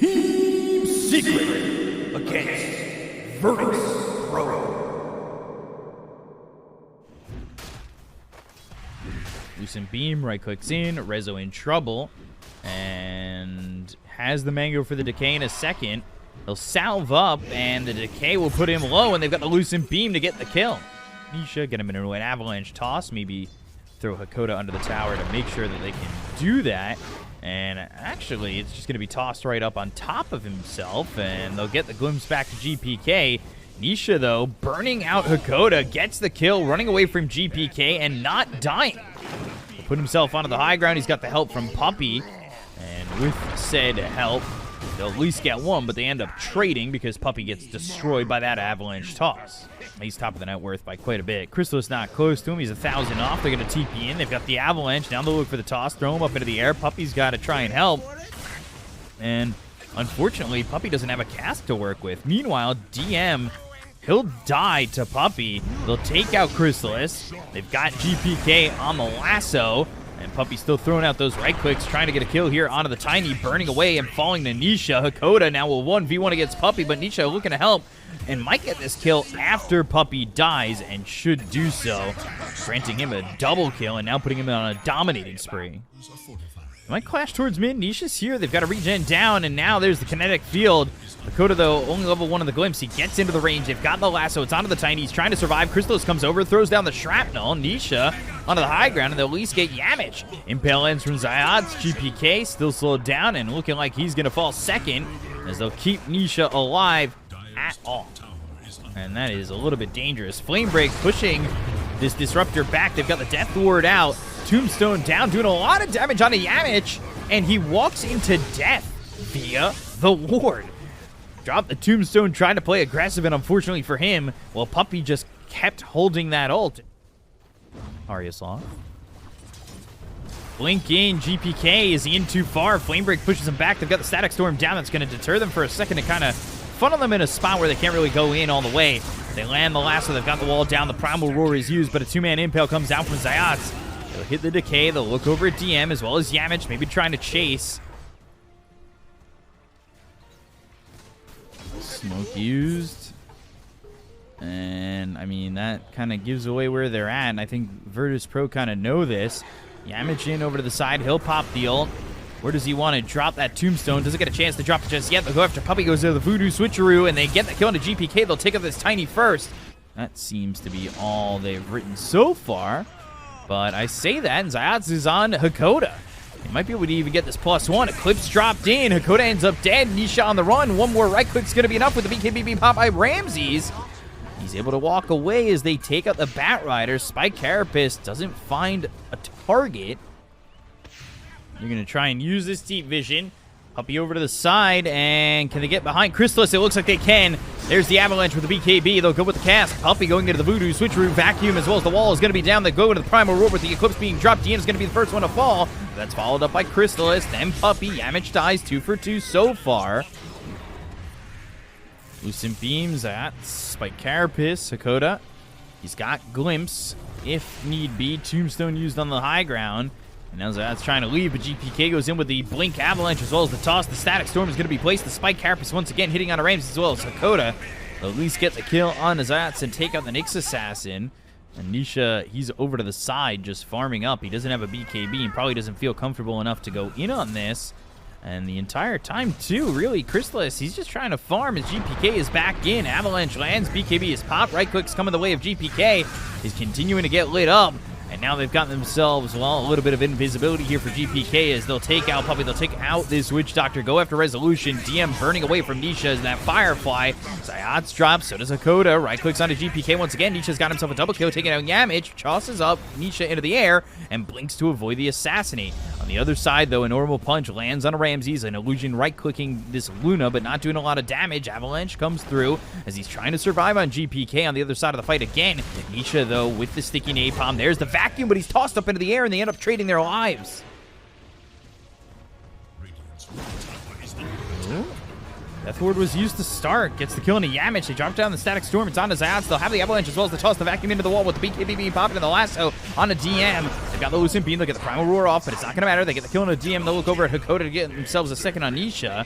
Team Secret against Virtus Pro. Lucent Beam, right clicks in, Rezo in trouble, and has the Mango for the Decay in a second. He'll salve up, and the Decay will put him low, and they've got the Lucent Beam to get the kill. Nisha get him into an avalanche toss, maybe throw Hakoda under the tower to make sure that they can do that. And actually, it's just going to be tossed right up on top of himself, and they'll get the glimpse back to GPK. Nisha, though, burning out Hakoda, gets the kill, running away from GPK, and not dying. He'll put himself onto the high ground. He's got the help from Puppey, and with said help, they'll at least get one, but they end up trading because Puppey gets destroyed by that avalanche toss. He's top of the net worth by quite a bit. Crystal's not close to him. He's 1,000 off. They're going to TP in. They've got the avalanche. Now they'll look for the toss. Throw him up into the air. Puppey's got to try and help. And unfortunately, Puppey doesn't have a cast to work with. Meanwhile, DM, he'll die to Puppey. They'll take out Chrysalis. They've got GPK on the lasso. And Puppey's still throwing out those right clicks, trying to get a kill here onto the Tiny, burning away and falling to Nisha. Hakoda now will 1v1 against Puppey, but Nisha looking to help and might get this kill after Puppey dies, and should do so, granting him a double kill and now putting him on a dominating spree. Might clash towards mid. Nisha's here. They've got a regen down, and now there's the kinetic field. Hakoda, though, only level 1 of the glimpse. He gets into the range. They've got the lasso. It's onto the Tiny. He's trying to survive. Crystallis comes over, throws down the shrapnel. Nisha onto the high ground, and they'll at least get Yamich. Impale ends from Zayad's. GPK still slowed down and looking like he's going to fall second, as they'll keep Nisha alive at all. And that is a little bit dangerous. Flame Break pushing this Disruptor back. They've got the Death Ward out. Tombstone down, doing a lot of damage on a Yamich, and he walks into death via the ward. Dropped the Tombstone, trying to play aggressive, and unfortunately for him, well, Puppey just kept holding that ult. Arius off. Blink in, GPK is in too far. Flame Break pushes him back. They've got the Static Storm down. That's going to deter them for a second to kind of funnel them in a spot where they can't really go in all the way. They land the lasso. They've got the wall down. The Primal Roar is used, but a 2-man Impale comes out from Zayat. They'll hit the Decay. They'll look over at DM as well as Yamich, maybe trying to chase. Smoke used. And, I mean, that kind of gives away where they're at. And I think Virtus Pro kind of know this. Yamich in over to the side. He'll pop the ult. Where does he want to drop that Tombstone? Doesn't get a chance to drop it just yet. They'll go after Puppey, goes to the Voodoo Switcheroo, and they get the kill into GPK. They'll take up this Tiny first. That seems to be all they've written so far. But I say that, and Zayats is on Hakoda. He might be able to even get this +1. Eclipse dropped in. Hakoda ends up dead. Nisha on the run. One more right click's going to be enough with the BKB pop by Ramses. He's able to walk away as they take out the Bat Rider. Spike Carapace doesn't find a target. You're going to try and use this deep vision. Puppey over to the side, and can they get behind Crystallis? It looks like they can. There's the Avalanche with the BKB. They'll go with the cast. Puppey going into the Voodoo Switcheroo Vacuum, as well as the wall is going to be down. They go into the Primal Roar with the Eclipse being dropped. Dean is going to be the first one to fall. That's followed up by Crystallis, then Puppey. Yamich dies 2 for 2 so far. Lucent Beams at Spike Carapace. Hakoda. He's got Glimpse, if need be. Tombstone used on the high ground. And now Zayat's trying to leave, but GPK goes in with the Blink Avalanche as well as the toss. The Static Storm is going to be placed. The Spike Carapace once again hitting on a Ramses as well as Hakoda. They'll at least get the kill on Zayat and take out the Nyx Assassin. And Nisha, he's over to the side just farming up. He doesn't have a BKB and probably doesn't feel comfortable enough to go in on this. And the entire time, too, really, Crystallis, he's just trying to farm as GPK is back in. Avalanche lands, BKB is popped. Right clicks coming the way of GPK. He's continuing to get lit up. And now they've got themselves, well, a little bit of invisibility here for GPK as they'll take out Puppey. They'll take out this Witch Doctor, go after Resolution. DM burning away from Nisha as that Firefly. Zayat's drops, so does Hakoda. Right clicks onto GPK once again. Nisha's got himself a double kill, taking out Yamich. Tosses up Nisha into the air and blinks to avoid the Assassinate. On the other side, though, a normal punch lands on a Ramses. An illusion right-clicking this Luna, but not doing a lot of damage. Avalanche comes through as he's trying to survive on GPK on the other side of the fight again. Nisha, though, with the sticky napalm. There's the vacuum, but he's tossed up into the air, and they end up trading their lives. Death Ward was used to start. Gets the kill into Yamich. They drop down the Static Storm. It's on to Zayat. They'll have the Avalanche as well as the toss the vacuum into the wall with the BKB being popped into the lasso on a DM. They've got the Lucent Beam. They'll get the Primal Roar off, but it's not going to matter. They get the kill into DM. They'll look over at Hakoda to get themselves a second on Nisha.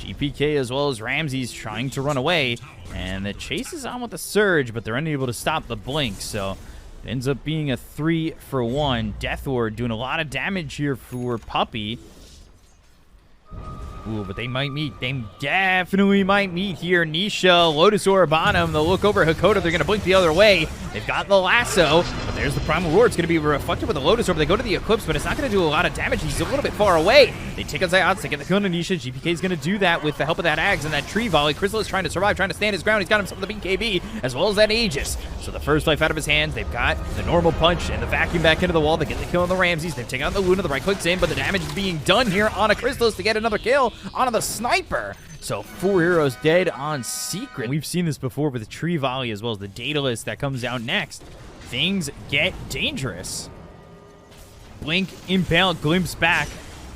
GPK as well as Ramses trying to run away. And the chase is on with the surge, but they're unable to stop the blink. So it ends up being a 3-for-1. Death Ward doing a lot of damage here for Puppey. Ooh, but they might meet. They definitely might meet here. Nisha, Lotus Orb on him. They'll look over Hakoda. They're going to blink the other way. They've got the lasso, but there's the Primal Roar. It's going to be reflected with the Lotus Orb. They go to the Eclipse, but it's not going to do a lot of damage. He's a little bit far away. They take out Zayats. They get the kill on Nisha. GPK is going to do that with the help of that Ags and that Tree Volley. Crystal is trying to survive, trying to stand his ground. He's got himself the BKB, as well as that Aegis. So the first life out of his hands. They've got the normal punch and the vacuum back into the wall. They get the kill on the Ramses. They've taken out the Luna. The right clicks in, but the damage is being done here on a Crystallis to get another kill on the Sniper. So 4 heroes dead on Secret. We've seen this before with the Tree Volley as well as the Daedalus that comes out next. Things get dangerous. Blink, Impale, Glimpse back.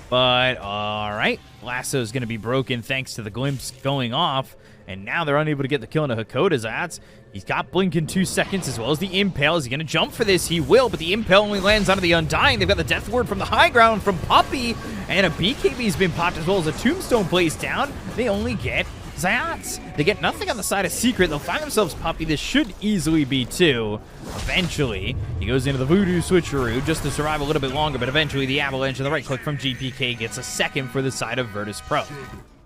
But all right, Lasso is going to be broken thanks to the Glimpse going off. And now they're unable to get the kill into Hakoda. Zayats, he's got Blink in 2 seconds as well as the Impale. Is he going to jump for this? He will, but the Impale only lands onto the Undying. They've got the Death Ward from the high ground from Puppey. And a BKB's been popped as well as a Tombstone placed down. They only get Zayats. They get nothing on the side of Secret. They'll find themselves Puppey. This should easily be 2. Eventually, he goes into the Voodoo Switcheroo just to survive a little bit longer, but eventually the Avalanche and the right click from GPK gets a second for the side of Virtus Pro.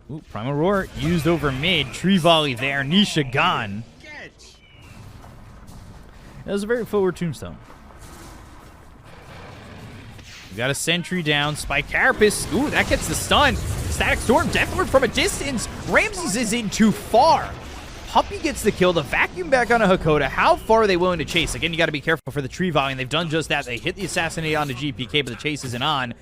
Ooh, Primal Roar used over mid. Tree Volley there. Nisha gone. That was a very forward Tombstone. We got a Sentry down. Spike Carapace. Ooh, that gets the stun. Static Storm. Death Ward from a distance. Ramses is in too far. Puppey gets the kill. The vacuum back on a Hakoda. How far are they willing to chase? Again, you got to be careful for the Tree Volley, and they've done just that. They hit the Assassinate onto GPK, but the chase isn't on.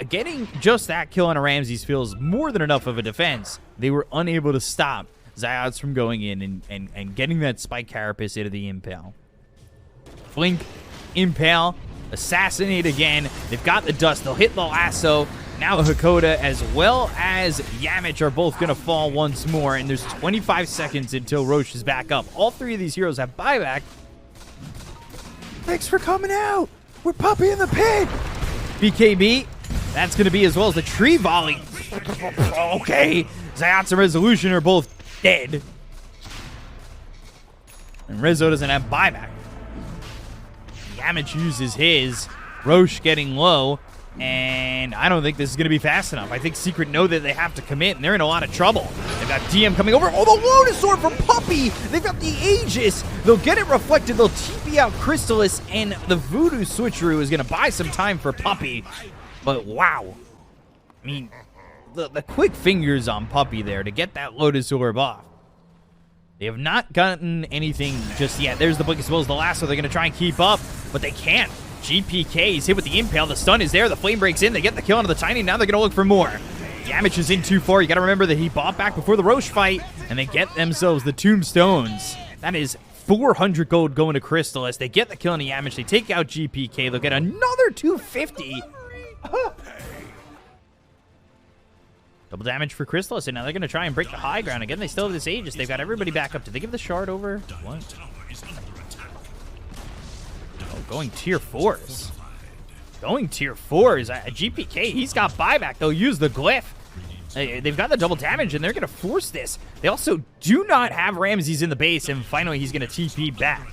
Getting just that kill on a Ramses feels more than enough of a defense. They were unable to stop Zayats from going in and getting that Spike Carapace into the Impale. Blink, Impale, Assassinate again. They've got the dust. They'll hit the lasso. Now Hakoda as well as Yamich are both going to fall once more, and there's 25 seconds until Roche is back up. All 3 of these heroes have buyback. Thanks for coming out. We're Puppey in the pit. BKB. That's going to be as well as the Tree Volley. Okay. Zayats and Resolution are both dead. And Rizzo doesn't have buyback. Yamich uses his. Roche getting low. And I don't think this is going to be fast enough. I think Secret know that they have to commit, and they're in a lot of trouble. They've got DM coming over. Oh, the Lotus Orb from Puppey. They've got the Aegis. They'll get it reflected. They'll TP out Crystallis, and the Voodoo Switcheroo is going to buy some time for Puppey. But wow. I mean, the quick fingers on Puppey there to get that Lotus Orb off. They have not gotten anything just yet. There's the Blink as well as the Lasso. They're going to try and keep up, but they can't. GPK is hit with the Impale. The stun is there. The Flame breaks in. They get the kill onto the Tiny. Now they're going to look for more. Yamich is in too far. You got to remember that he bought back before the Roche fight, and they get themselves the Tombstones. That is 400 gold going to Crystallis. They get the kill on the Yamich. They take out GPK. They'll get another 250. Double damage for Crystallis, and now they're going to try and break the high ground. Again, they still have this Aegis. They've got everybody back up. Did they give the shard over? What? Oh, going tier 4s. Going tier 4s. GPK, he's got buyback. They'll use the glyph. They've got the double damage, and they're going to force this. They also do not have Ramses in the base, and finally he's going to TP back.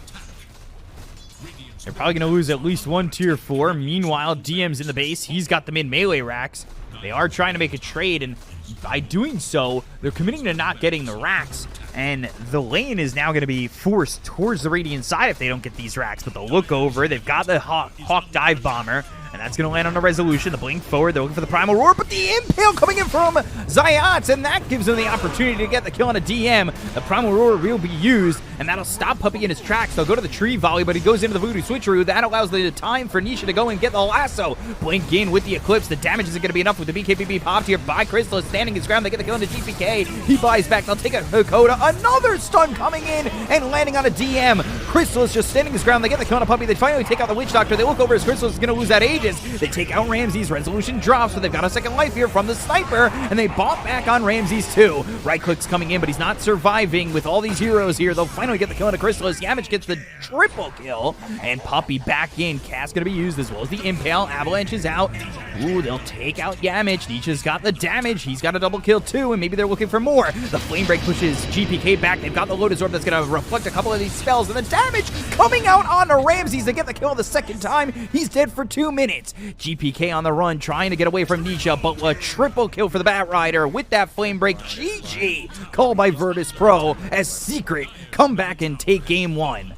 They're probably going to lose at least 1 tier 4. Meanwhile, DM's in the base. He's got the mid-melee racks. They are trying to make a trade, and by doing so, they're committing to not getting the racks. And the lane is now going to be forced towards the Radiant side if they don't get these racks. But they'll look over. They've got the Hawk Dive Bomber, and that's going to land on the Resolution. The Blink forward. They're looking for the Primal Roar, but the Impale coming in from Zayats, and that gives them the opportunity to get the kill on a DM. The Primal Roar will be used, and that'll stop Puppey in his tracks. They'll go to the Tree Volley, but he goes into the Voodoo Switcheroo. That allows the time for Nisha to go and get the Lasso. Blink in with the Eclipse. The damage isn't going to be enough with the BKB popped here by Crystal. Standing his ground. They get the kill on the GPK. He buys back. They'll take a Hakoda. Another stun coming in and landing on a DM. Crystal is just standing his ground. They get the kill on a Puppey. They finally take out the Witch Doctor. They look over as Crystal is going to lose that Aegis. They take out Ramses. Resolution drops, but they've got a second life here from the sniper, and they bop back on Ramses too. Right click's coming in, but he's not surviving with all these heroes here. They'll finally get the kill on a Crystal as Yamich gets the triple kill, and Puppey back in. Cast going to be used as well as the Impale. Avalanche is out. Ooh, they'll take out Yamich. Nisha's got the damage. He's got a double kill too, and maybe they're looking for more. The Flame Break pushes GPK back. They've got the Lotus Orb that's going to reflect a couple of these spells, and the damage coming out on Ramses. They get the kill the second time. He's dead for 2 minutes. GPK on the run, trying to get away from Nisha, but a triple kill for the Bat Rider with that Flame Break. GG, called by Virtus Pro as Secret come back and take game 1.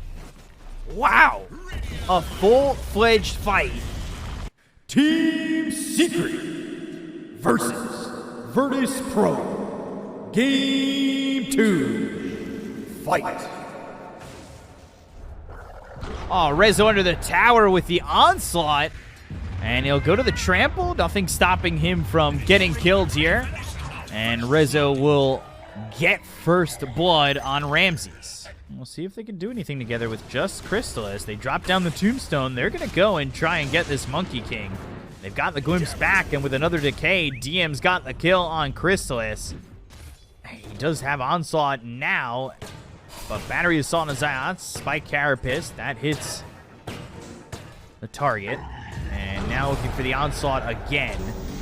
Wow, a full-fledged fight. Team Secret versus Virtus Pro. Game 2. Fight. Oh, Rezo under the tower with the onslaught. And he'll go to the trample. Nothing stopping him from getting killed here. And Rezo will get first blood on Ramses. We'll see if they can do anything together with just Crystallis. They drop down the tombstone. They're going to go and try and get this Monkey King. They've got the glimpse back, and with another decay, DM's got the kill on Crystallis. He does have onslaught now, but battery assault on Zayats, spike carapace, that hits the target. And now looking for the onslaught again.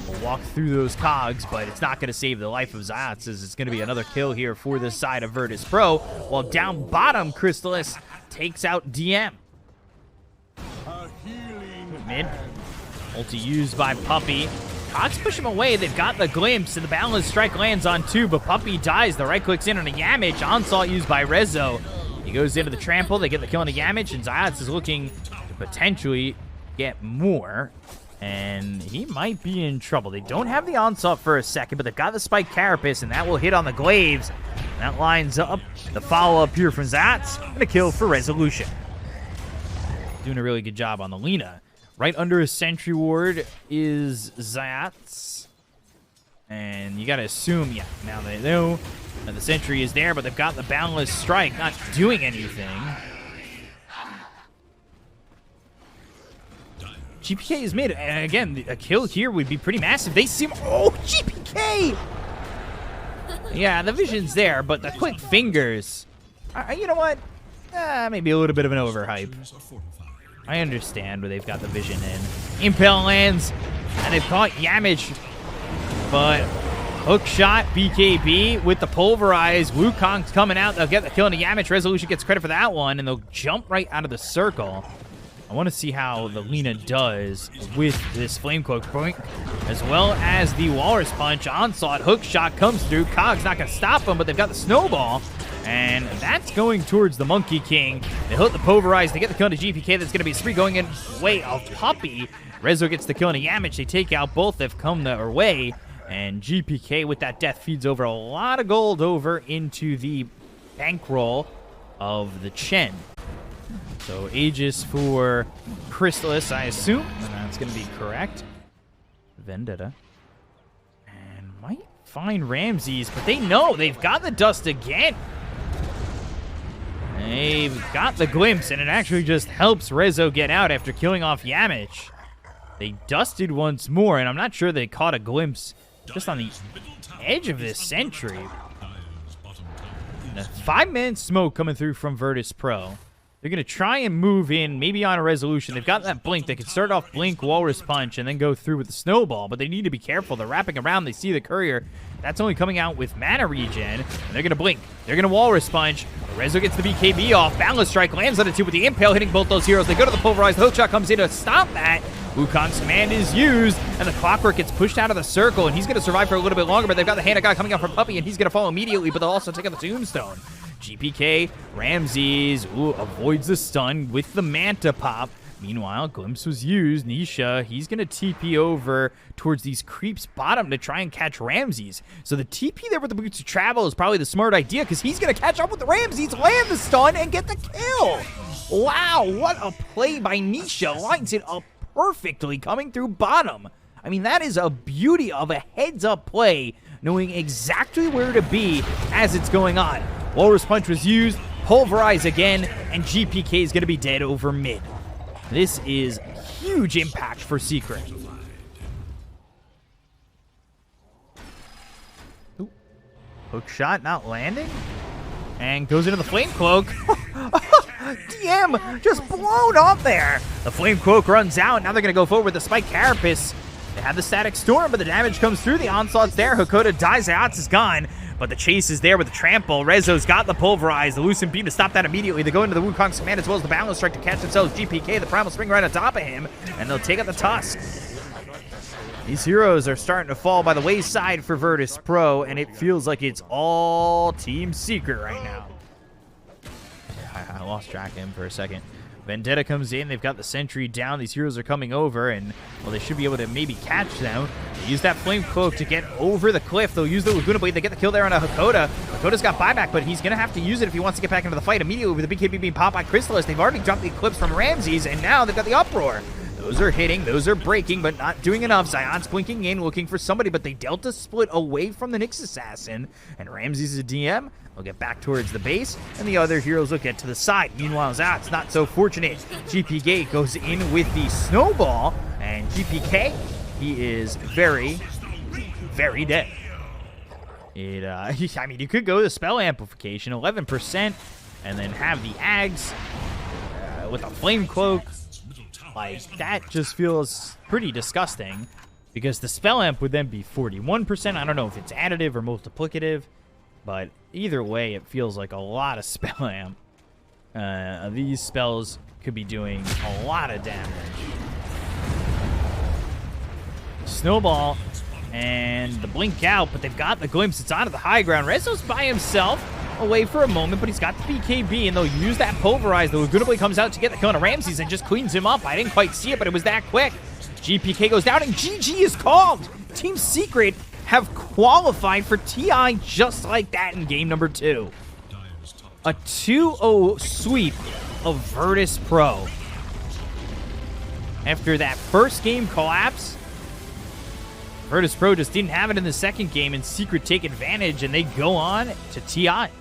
We'll walk through those cogs, but it's not going to save the life of Zayats, as it's going to be another kill here for this side of Virtus Pro. While down bottom, Crystallis takes out DM. Mid. Ulti used by Puppey. Cogs push him away. They've got the glimpse, and the Boundless Strike lands on 2, but Puppey dies. The right click's in on a Yamich. Onslaught used by Rezo. He goes into the trample. They get the kill on a Yamich, and Zayats is looking to potentially get more, and he might be in trouble. They don't have the onslaught for a second, but they've got the spike carapace, and that will hit on the glaives. And that lines up the follow-up here from Zayats, and a kill for Resolution. Doing a really good job on the Lina. Right under his sentry ward is Zayats. And you gotta assume, yeah, now they know that the sentry is there, but they've got the Boundless Strike, not doing anything. GPK is mid, and again, a kill here would be pretty massive. They seem, oh, GPK! Yeah, the vision's there, but the quick fingers, you know what? Maybe a little bit of an overhype. I understand where they've got the vision in. Impale lands, and they've caught Yamich, but hook shot, BKB with the pulverize. Wukong's coming out. They'll get the kill on the Yamich. Resolution gets credit for that one, and they'll jump right out of the circle. I want to see how the Lina does with this Flame Cloak point, as well as the Walrus Punch. Onslaught, hook shot comes through. Cog's not going to stop him, but they've got the Snowball. And that's going towards the Monkey King. They hit the Pulverize. They get the kill to GPK. That's going to be a spree going in way of Puppey. Rezo gets the kill on a Yamich. They take out both. They've come their way. And GPK with that death feeds over a lot of gold over into the bankroll of the Chen. So Aegis for Crystallis, I assume. And that's going to be correct. Vendetta. And might find Ramses, but they know they've got the dust again. They've got the glimpse, and it actually just helps Rezo get out after killing off Yamich. They dusted once more, and I'm not sure they caught a glimpse just on the edge of this sentry. And a 5-man smoke coming through from Virtus Pro. They're going to try and move in, maybe on a Resolution. They've got that Blink. They can start off Blink, Walrus Punch, and then go through with the Snowball, but they need to be careful. They're wrapping around. They see the Courier. That's only coming out with mana regen, and they're going to Blink. They're going to Walrus Punch. Rezo gets the BKB off. Boundless Strike lands on it too with the Impale hitting both those heroes. They go to the Pulverize. The hookshot comes in to stop that. Wukong's command is used, and the Clockwork gets pushed out of the circle, and he's going to survive for a little bit longer, but they've got the Hand of God coming out from Puppey, and he's going to fall immediately, but they'll also take out the Tombstone. GPK, Ramses, avoids the stun with the Manta Pop. Meanwhile, Glimpse was used. Nisha, he's going to TP over towards these creeps bottom to try and catch Ramses. So the TP there with the Boots of Travel is probably the smart idea, because he's going to catch up with the Ramses, land the stun, and get the kill. Wow, what a play by Nisha. Lines it up perfectly coming through bottom. I mean, that is a beauty of a heads-up play, knowing exactly where to be as it's going on. Walrus Punch was used. pulverize again, and GPK is going to be dead over mid. This is huge impact for Secret. Ooh. Hook shot not landing, and goes into the Flame Cloak. DM just blown up there. The Flame Cloak runs out. Now they're going to go forward with the Spike Carapace. They have the Static Storm, but the damage comes through. The onslaught's there. Hakoda dies. Ayats is gone, but the chase is there with the Trample. Rezo's got the Pulverize. The Lucent Beam to stop that immediately. They go into the Wukong's command as well as the Balance Strike to catch themselves. GPK, the Primal Spring right on top of him, and they'll take out the Tusk. These heroes are starting to fall by the wayside for Virtus Pro, and it feels like it's all Team Secret right now. I lost track of him for a second. Vendetta comes in. They've got the Sentry down. These heroes are coming over, and, well, they should be able to maybe catch them. They use that Flame Cloak to get over the cliff. They'll use the Laguna Blade. They get the kill there on a Hakoda. Hakoda's got buyback, but he's going to have to use it if he wants to get back into the fight immediately with the BKB being popped by Chrysalis. They've already dropped the Eclipse from Ramses, and now they've got the Uproar. Those are hitting, those are breaking, but not doing enough. Zion's blinking in, looking for somebody, but they Delta split away from the Nyx Assassin, and Ramses is a DM. They'll get back towards the base, and the other heroes will get to the side. Meanwhile, Zat's not so fortunate. GPK goes in with the Snowball, and GPK, he is very, very dead. I mean, you could go the Spell Amplification, 11%, and then have the Ags with a Flame Cloak. Like, that just feels pretty disgusting, because the Spell Amp would then be 41%. I don't know if it's additive or multiplicative, but either way, it feels like a lot of Spell Amp. These spells could be doing a lot of damage. Snowball and the Blink Out, but they've got the Glimpse. It's onto the high ground. Rezo's by himself, away for a moment, but he's got the BKB, and they'll use that Pulverize. The Laguna Blade comes out to get the kill on Ramses and just cleans him up. I didn't quite see it, but it was that quick. GPK goes down, and GG is called. Team Secret have qualified for TI just like that in game number 2. A 2-0 sweep of Virtus Pro. After that first game collapse, Virtus Pro just didn't have it in the second game, and Secret take advantage, and they go on to TI.